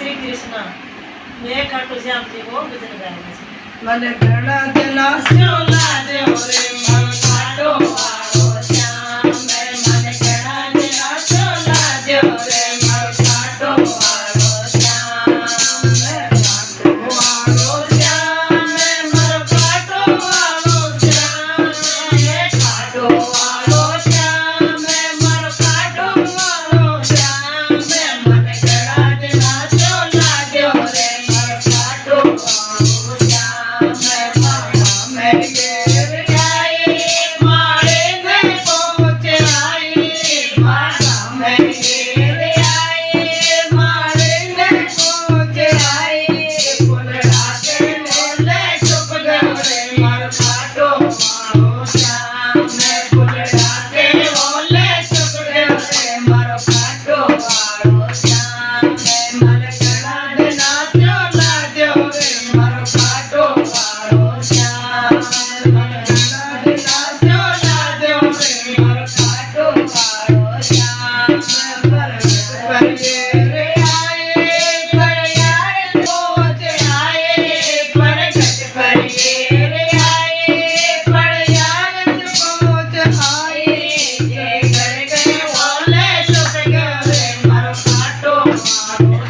श्री कृष्ण मैं खाटू श्याम जी को भजन गाया छे। મને ઘણા જલા सोला देव रे मारो खाटो वालो श्याम મને ઘણા જલા सोला देव रे मारो खाटो वालो श्याम खाटो वालो श्याम मारो खाटो वालो श्याम खाटो वालो श्याम मारो खाटो वालो श्याम મને ઘણા જલા सोला देव रे मारो खाटो वालो श्याम मैं घेर आई मारे में पहुंच आई माता मैं घेर आई मारे में पहुंच आई फुलड़ा के ले चुप गयो रे मार खाटो वालो श्याम मैं फुलड़ा के ले चुप गयो रे मार खाटो वालो श्याम मन कड़ा ना चोला जो रे मार खाटो वालो श्याम मन कड़ा ना चोला जो रे मार खाटो वालो श्याम पर ये रे आए पर यार पहुंच आए पर घट पर ये रे आए पर यार पहुंच आए ये कर गए बोले चुप गए रे मार खाटो वालो